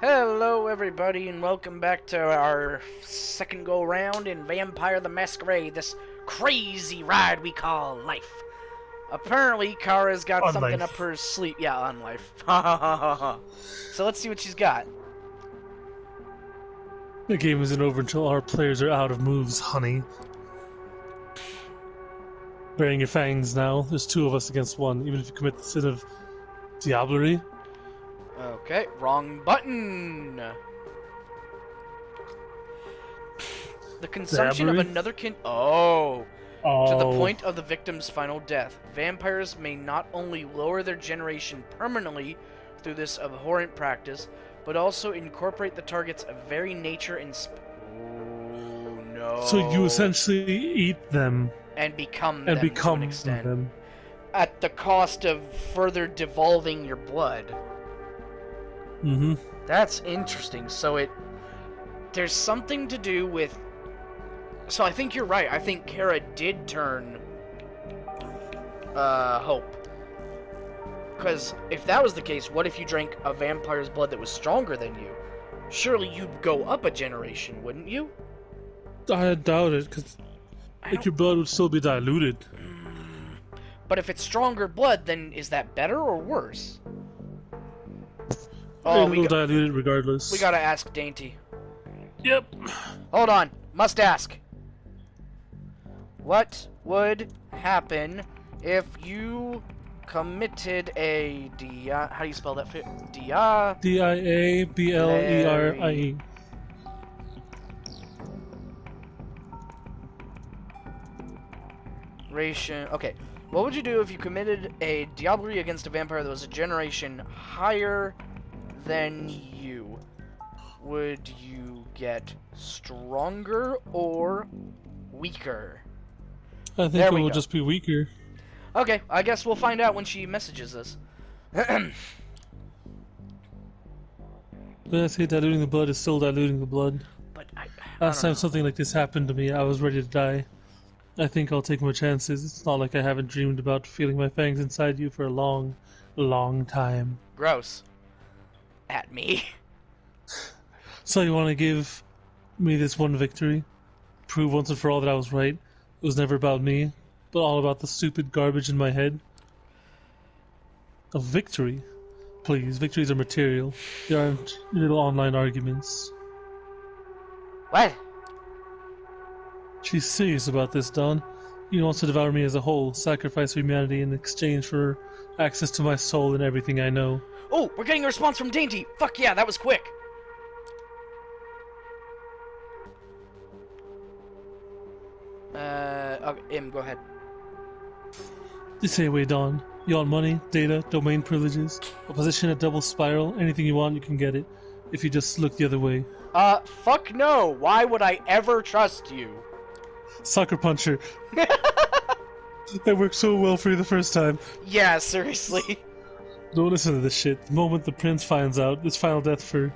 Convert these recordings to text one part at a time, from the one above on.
Hello everybody and welcome back to our second go round in Vampire the Masquerade, this crazy ride we call life. Apparently Kara's got On something life. up her sleeve. Yeah, on life. So let's see what she's got. The game isn't over until our players are out of moves, honey. Bearing your fangs now. There's two of us against one, even if you commit the sin of diablerie. Okay, wrong button. The consumption of Diablerie? another to the Oh. point of the victim's final death. Vampires may not only lower their generation permanently through this abhorrent practice, but also incorporate the target's very nature and oh So you no. essentially eat them And become and them to an become extent. them. At the cost of further devolving your blood. Mm-hmm. That's interesting. So there's something to do with. So I think you're right. I think Kara did turn Hope. Because if that was the case, what if you drank a vampire's blood that was stronger than you? Surely you'd go up a generation, wouldn't you? I doubt it, because your blood would still be diluted. But if it's stronger blood, then is that better or worse? Oh, it'll dilute it regardless. We gotta ask Dainty. Yep. Hold on. Must ask. What would happen if you committed a how do you spell that? Diablerie. Okay. What would you do if you committed a diablerie against a vampire that was a generation higher than you? Would you get stronger or weaker? I think it will just be weaker. Okay, I guess we'll find out when she messages us. When I say diluting the blood is still diluting the blood. But Last time something like this happened to me, I was ready to die. I think I'll take my chances. It's not like I haven't dreamed about feeling my fangs inside you for a long, long time. Gross. At me. So you want to give me this one victory? Prove once and for all that I was right? It was never about me, but all about the stupid garbage in my head? A victory? Please, victories are material. They aren't little online arguments. What? She's serious about this, Dawn. He wants to devour me as a whole, sacrifice humanity in exchange for access to my soul and everything I know. Oh, we're getting a response from Dainty! Fuck yeah, that was quick! Okay, go ahead. Just say away, Dawn. You want money, data, domain privileges, a position at Double Spiral, anything you want, you can get it. If you just look the other way. Fuck no! Why would I ever trust you? Sucker Puncher. That worked so well for you the first time. Yeah, seriously. Don't listen to this shit. The moment the prince finds out, it's final death for...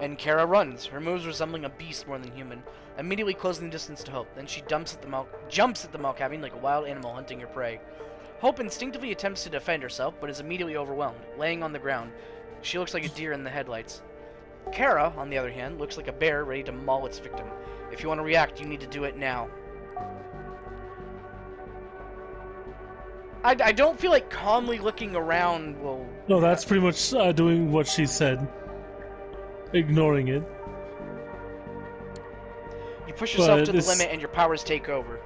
And Kara runs, her moves resembling a beast more than human, immediately closing the distance to Hope. Then she jumps at the milk cabin like a wild animal hunting her prey. Hope instinctively attempts to defend herself, but is immediately overwhelmed, laying on the ground. She looks like a deer in the headlights. Kara, on the other hand, looks like a bear ready to maul its victim. If you want to react, you need to do it now. I don't feel like calmly looking around will... No, that's pretty much doing what she said. Ignoring it. You push yourself to the limit and your powers take over.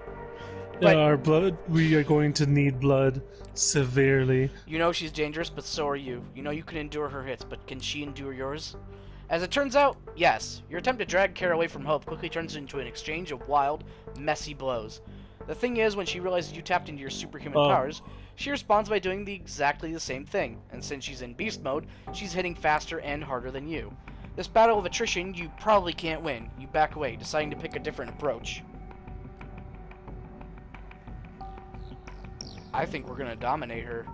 But our blood, we are going to need blood severely. You know she's dangerous, but so are you. You know you can endure her hits, but can she endure yours? As it turns out, yes. Your attempt to drag Kara away from Hope quickly turns into an exchange of wild, messy blows. The thing is, when she realizes you tapped into your superhuman powers, she responds by doing exactly the same thing. And since she's in beast mode, she's hitting faster and harder than you. This battle of attrition, you probably can't win. You back away, deciding to pick a different approach. I think we're gonna dominate her.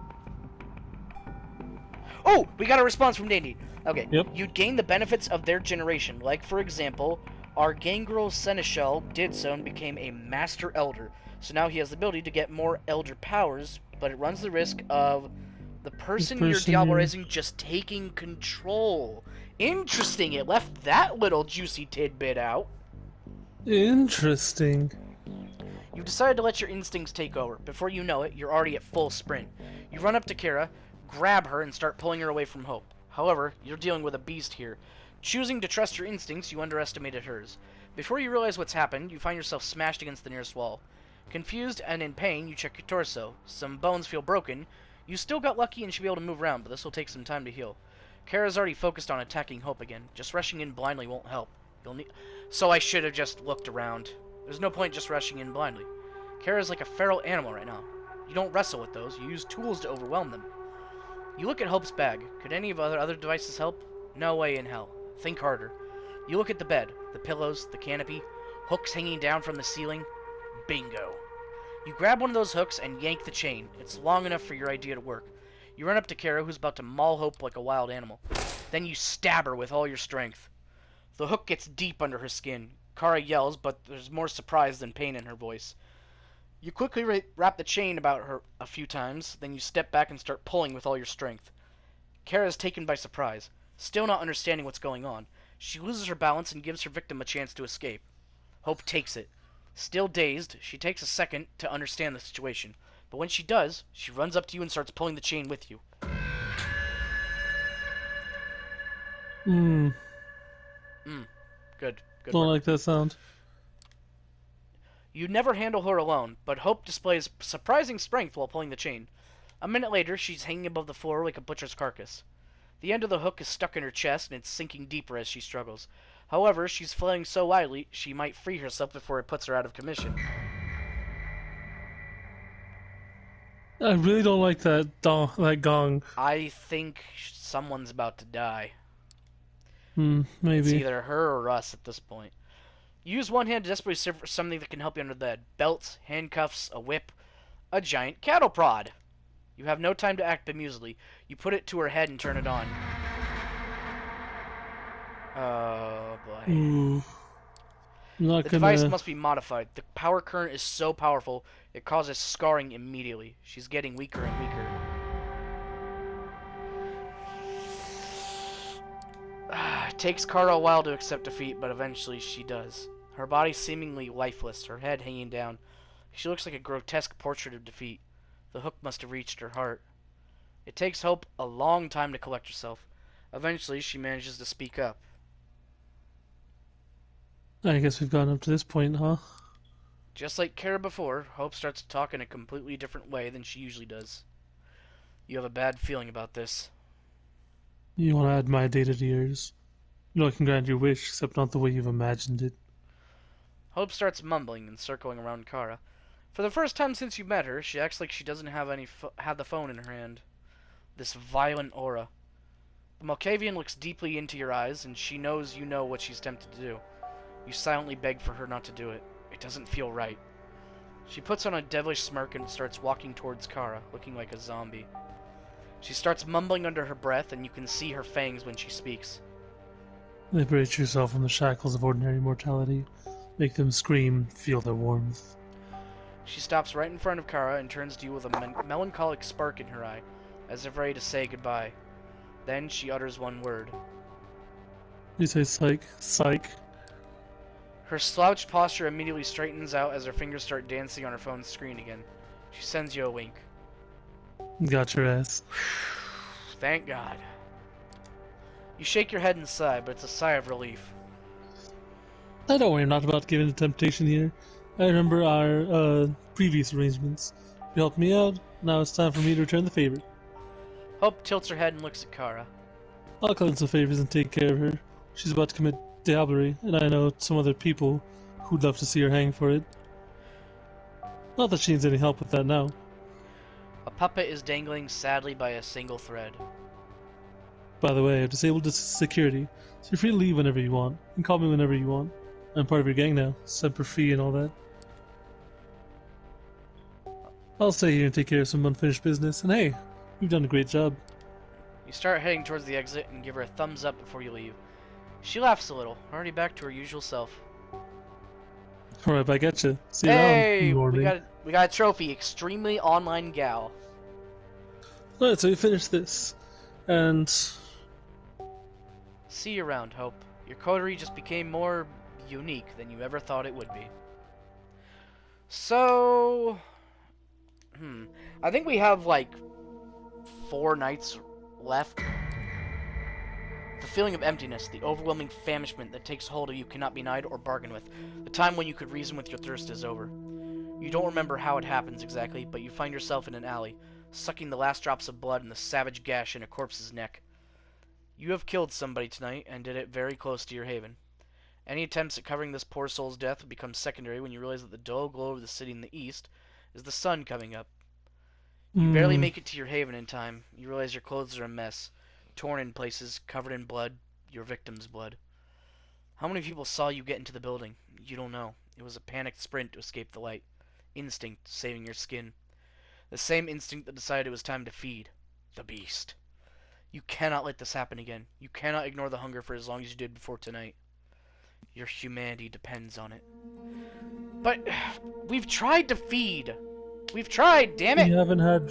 Oh! We got a response from Dainty. Okay. Yep. You'd gain the benefits of their generation. Like, for example, our gangrel seneschal did so and became a master elder. So now he has the ability to get more elder powers, but it runs the risk of The person you're diablerizing just taking control. Interesting, it left that little juicy tidbit out. Interesting. You've decided to let your instincts take over. Before you know it, you're already at full sprint. You run up to Kara, grab her, and start pulling her away from Hope. However, you're dealing with a beast here. Choosing to trust your instincts, you underestimated hers. Before you realize what's happened, you find yourself smashed against the nearest wall. Confused and in pain, you check your torso. Some bones feel broken. You still got lucky and should be able to move around, but this will take some time to heal. Kara's already focused on attacking Hope again. Just rushing in blindly won't help. So I should have just looked around. There's no point just rushing in blindly. Kara's like a feral animal right now. You don't wrestle with those, you use tools to overwhelm them. You look at Hope's bag. Could any of other devices help? No way in hell. Think harder. You look at the bed, the pillows, the canopy, hooks hanging down from the ceiling. Bingo. You grab one of those hooks and yank the chain. It's long enough for your idea to work. You run up to Kara, who's about to maul Hope like a wild animal. Then you stab her with all your strength. The hook gets deep under her skin. Kara yells, but there's more surprise than pain in her voice. You quickly wrap the chain about her a few times, then you step back and start pulling with all your strength. Kara is taken by surprise, still not understanding what's going on. She loses her balance and gives her victim a chance to escape. Hope takes it. Still dazed, she takes a second to understand the situation. But when she does, she runs up to you and starts pulling the chain with you. Good Don't work. like that sound. You never handle her alone, but Hope displays surprising strength while pulling the chain. A minute later, she's hanging above the floor like a butcher's carcass. The end of the hook is stuck in her chest, and it's sinking deeper as she struggles. However, she's flailing so wildly, she might free herself before it puts her out of commission. I really don't like that gong. I think someone's about to die. Maybe. It's either her or us at this point. You use one hand to desperately search for something that can help you under the bed. Belts, handcuffs, a whip, a giant cattle prod. You have no time to act bemusedly. You put it to her head and turn it on. Oh, boy. Ooh. The device must be modified. The power current is so powerful, it causes scarring immediately. She's getting weaker and weaker. It takes Kara a while to accept defeat, but eventually she does. Her body seemingly lifeless, her head hanging down. She looks like a grotesque portrait of defeat. The hook must have reached her heart. It takes Hope a long time to collect herself. Eventually, she manages to speak up. I guess we've gotten up to this point, huh? Just like Kara before, Hope starts to talk in a completely different way than she usually does. You have a bad feeling about this. You want to add my data to yours? You know I can grant your wish, except not the way you've imagined it. Hope starts mumbling and circling around Kara. For the first time since you met her, she acts like she doesn't have the phone in her hand. This violent aura. The Malkavian looks deeply into your eyes, and she knows you know what she's tempted to do. You silently beg for her not to do it. It doesn't feel right. She puts on a devilish smirk and starts walking towards Kara, looking like a zombie. She starts mumbling under her breath, and you can see her fangs when she speaks. Liberate yourself from the shackles of ordinary mortality. Make them scream, feel their warmth. She stops right in front of Kara and turns to you with a melancholic spark in her eye, as if ready to say goodbye. Then she utters one word. You say psych? Psych? Her slouched posture immediately straightens out as her fingers start dancing on her phone's screen again. She sends you a wink. Got your ass. Thank God. You shake your head and sigh, but it's a sigh of relief. I don't worry, I'm not about to give in to temptation here. I remember our previous arrangements. You helped me out, now it's time for me to return the favor. Hope tilts her head and looks at Kara. I'll cut in some favors and take care of her. She's about to commit diablerie, and I know some other people who'd love to see her hang for it. Not that she needs any help with that now. A puppet is dangling sadly by a single thread. By the way, I've disabled the security, so you're free to leave whenever you want, and call me whenever you want. I'm part of your gang now, semper fi and all that. I'll stay here and take care of some unfinished business, and hey, you've done a great job. You start heading towards the exit and give her a thumbs up before you leave. She laughs a little, already back to her usual self. Alright, back at you. See you Hey, around. we got a trophy, extremely online gal. Alright, so we finished this. And See you around, Hope. Your coterie just became more unique than you ever thought it would be. So... I think we have, like, 4 nights left. The feeling of emptiness, the overwhelming famishment that takes hold of you cannot be denied or bargained with. The time when you could reason with your thirst is over. You don't remember how it happens exactly, but you find yourself in an alley, sucking the last drops of blood in the savage gash in a corpse's neck. You have killed somebody tonight, and did it very close to your haven. Any attempts at covering this poor soul's death will become secondary when you realize that the dull glow of the city in the east is the sun coming up. You barely make it to your haven in time. You realize your clothes are a mess, torn in places, covered in blood, your victim's blood. How many people saw you get into the building? You don't know. It was a panicked sprint to escape the light. Instinct saving your skin. The same instinct that decided it was time to feed. The beast. You cannot let this happen again. You cannot ignore the hunger for as long as you did before tonight. Your humanity depends on it. But we've tried to feed. We've tried, damn it! we haven't had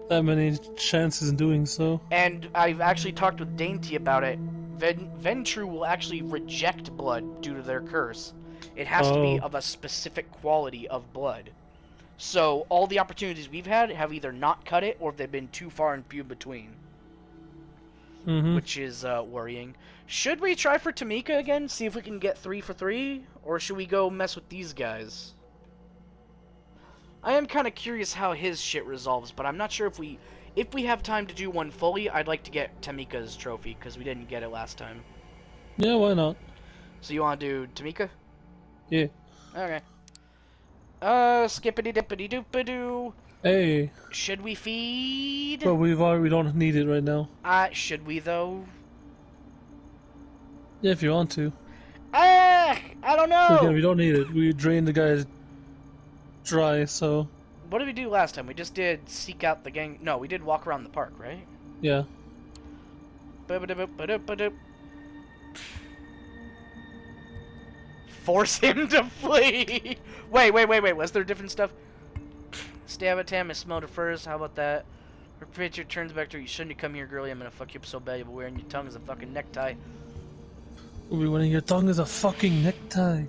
that many chances in doing so. And I've actually talked with Dainty about it. Ventru will actually reject blood due to their curse. It has to be of a specific quality of blood. So all the opportunities we've had have either not cut it or they've been too far and few between. Which is worrying. Should we try for Tamika again? See if we can get 3 for 3? Or should we go mess with these guys? I am kind of curious how his shit resolves, but I'm not sure if we have time to do one fully. I'd like to get Tamika's trophy, because we didn't get it last time. Yeah, why not? So you want to do Tamika? Yeah. Okay. Skippity dippity doopity-doo. Hey. Should we feed? But we don't need it right now. Should we though? Yeah, if you want to. I don't know. Again, we don't need it. We drained the guys dry, so. What did we do last time? We just did seek out the gang. No, we did walk around the park, right? Yeah. Force him to flee. Wait. Was there different stuff? Stab at Tam, I smelled her first. How about that? Repeat your turns back to her. You shouldn't have come here, girlie. I'm gonna fuck you up so bad you'll be wearing your tongue as a fucking necktie. We'll be wearing your tongue as a fucking necktie.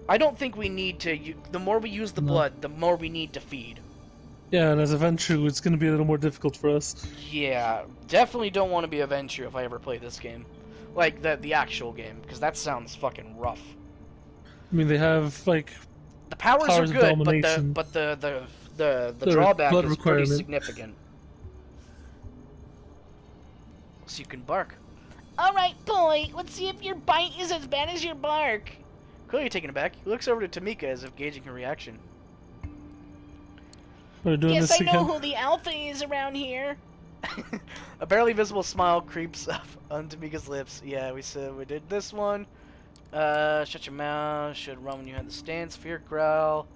I don't think we need to. The more we use the blood, the more we need to feed. Yeah, and as a Ventru, it's gonna be a little more difficult for us. Yeah, definitely don't want to be a Ventru if I ever play this game. Like, the actual game, because that sounds fucking rough. I mean, they have, like... The powers are good, but the drawback is pretty significant. So you can bark. Alright, boy, let's see if your bite is as bad as your bark. Clearly taken aback, he looks over to Tamika as if gauging her reaction. We're doing Guess this I know again. who the alpha is around here. A barely visible smile creeps up on Tamika's lips. Yeah, we said we did this one. Shut your mouth. Should run when you had the stance. Fear growl.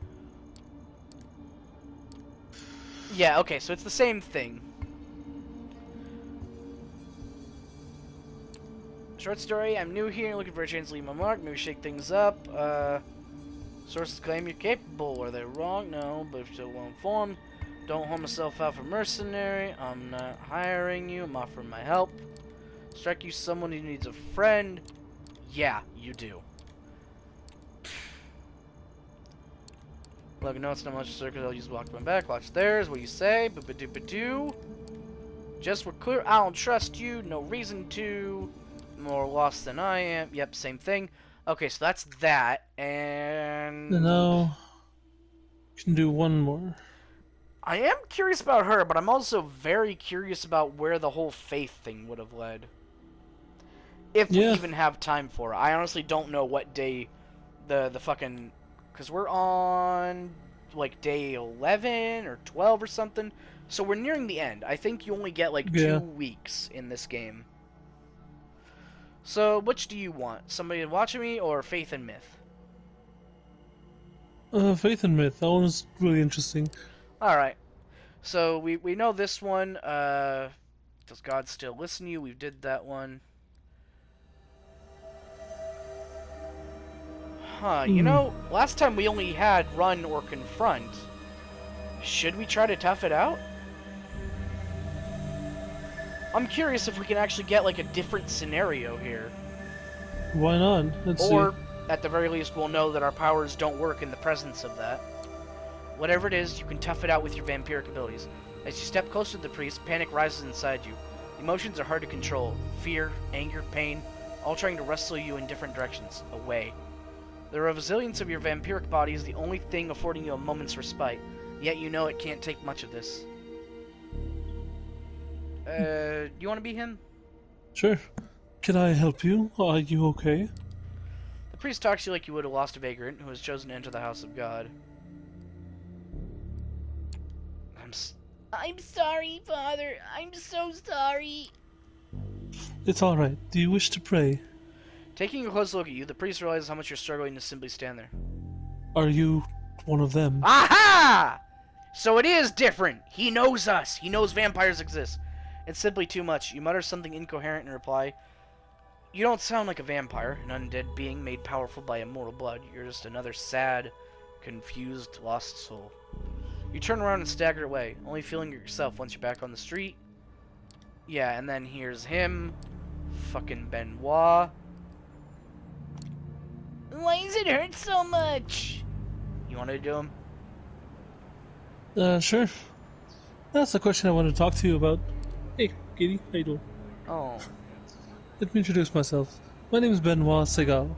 Yeah, okay, so it's the same thing. Short story, I'm new here, looking for a chance to leave my mark, maybe shake things up. Sources claim you're capable. Are they wrong? No, but if still well informed. Don't hold myself out for mercenary. I'm not hiring you, I'm offering my help. Strike you someone who needs a friend. Yeah, you do. Look, no, it's not much circus. I'll use walk my back. Watch theirs. What you say? Boop-a-doop-a-doo. Just we're clear. I don't trust you. No reason to. More lost than I am. Yep, same thing. Okay, so that's that. And Now, can do one more. I am curious about her, but I'm also very curious about where the whole faith thing would have led. If we even have time for it. I honestly don't know what day the fucking... Because we're on, like, day 11 or 12 or something. So we're nearing the end. I think you only get, like, 2 weeks in this game. So, which do you want? Somebody watching me or Faith and Myth? Faith and Myth. That one's really interesting. Alright. So, we know this one. Does God still listen to you? We did that one. Huh, you know, last time we only had run or confront. Should we try to tough it out? I'm curious if we can actually get, like, a different scenario here. Why not? Let's see. Or, at the very least, we'll know that our powers don't work in the presence of that. Whatever it is, you can tough it out with your vampiric abilities. As you step closer to the priest, panic rises inside you. Emotions are hard to control. Fear, anger, pain, all trying to wrestle you in different directions, away. The resilience of your vampiric body is the only thing affording you a moment's respite, yet you know it can't take much of this. Do you want to be him? Sure. Can I help you? Are you okay? The priest talks to you like you would a lost vagrant who has chosen to enter the house of God. I'm sorry, Father. I'm so sorry. It's alright. Do you wish to pray? Taking a close look at you, the priest realizes how much you're struggling to simply stand there. Are you one of them? Aha! So it is different. He knows us. He knows vampires exist. It's simply too much. You mutter something incoherent in reply. You don't sound like a vampire, an undead being made powerful by immortal blood. You're just another sad, confused, lost soul. You turn around and stagger away, only feeling yourself once you're back on the street. Yeah, and then here's him. Fucking Benoit. Why does it hurt so much? You want to do him? Sure. That's the question I wanted to talk to you about. Hey, Kitty, how you doing? Oh. Let me introduce myself. My name is Benoit Segal.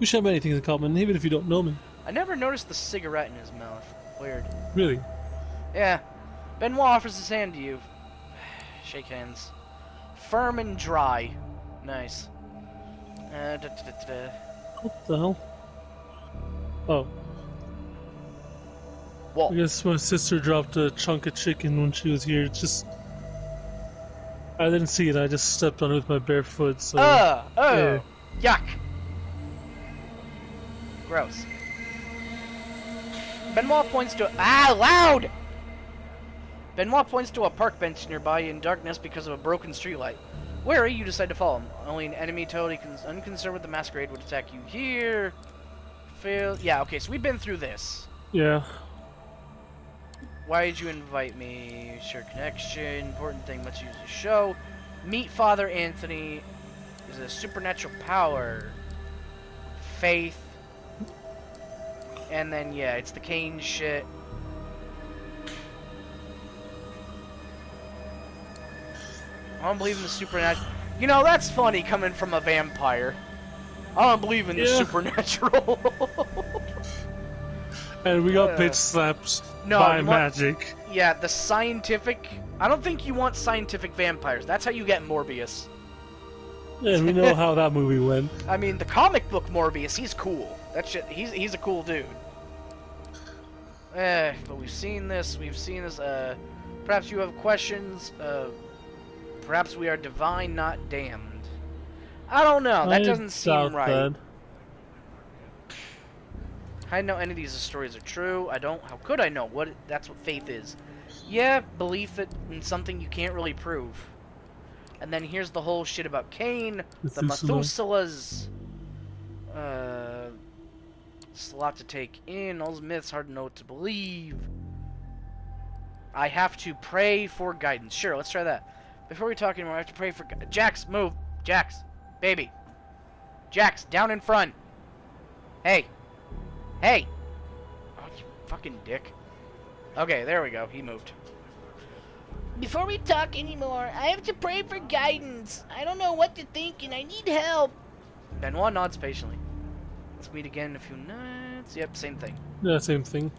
We share many things in common, even if you don't know me. I never noticed the cigarette in his mouth. Weird. Really? Yeah. Benoit offers his hand to you. Shake hands. Firm and dry. Nice. What the hell? Oh. Whoa. I guess my sister dropped a chunk of chicken when she was here. It's just... I didn't see it, I just stepped on it with my bare foot, so... Oh. Yeah. Yuck. Gross. Benoit points to... loud! Benoit points to a park bench nearby in darkness because of a broken streetlight. Wary, you decide to follow him. Only an enemy totally unconcerned with the masquerade would attack you here. Fail. Yeah, okay, so we've been through this. Yeah. Why did you invite me? Share connection. Important thing, let's use the show. Meet Father Anthony. Is a supernatural power. Faith. And then, yeah, it's the Kane shit. I don't believe in the supernatural. You know, that's funny coming from a vampire. I don't believe in the supernatural. And we got bitch slapped by magic. Yeah, the scientific... I don't think you want scientific vampires. That's how you get Morbius. And we know how that movie went. I mean, the comic book Morbius, he's cool. That shit, he's a cool dude. But we've seen this. Perhaps you have questions. Perhaps we are divine, not damned. I don't know. That doesn't seem right. That. I know any of these stories are true. I don't. How could I know? That's what faith is. Yeah, belief in something you can't really prove. And then here's the whole shit about Cain, the Methuselahs. It's a lot to take in. All those myths, hard to know what to believe. I have to pray for guidance. Sure, let's try that. Before we talk anymore, I have to pray for... Jax, move. Jax, baby. Jax, down in front. Hey. Hey. Oh, you fucking dick. Okay, there we go. He moved. Before we talk anymore, I have to pray for guidance. I don't know what to think and I need help. Benoit nods patiently. Let's meet again in a few nights. Yep, same thing. Yeah, same thing.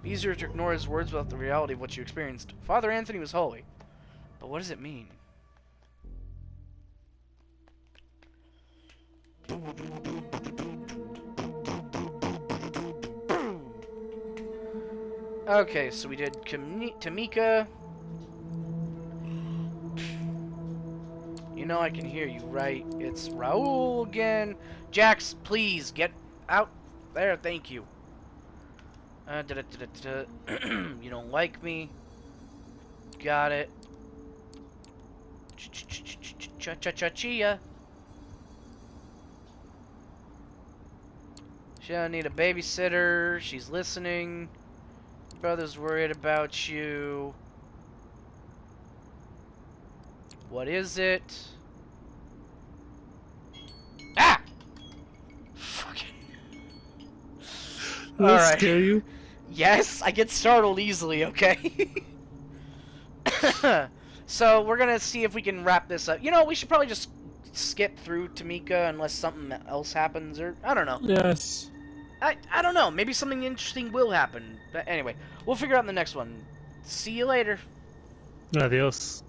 Easier to ignore his words without the reality of what you experienced. Father Anthony was holy. But what does it mean? Okay, so we did Tamika. You know I can hear you, right? It's Raoul again. Jax, please, get out there, thank you. You don't like me. Got it. Cha-cha-cha-chia. She don't need a babysitter. She's listening. Brother's worried about you. What is it? Ah! Fucking. Did I Alright. scare you? Yes, I get startled easily, okay? So, we're gonna see if we can wrap this up. You know, we should probably just skip through Tamika unless something else happens, or I don't know. Yes. I don't know. Maybe something interesting will happen. But anyway, we'll figure out in the next one. See you later. Adios.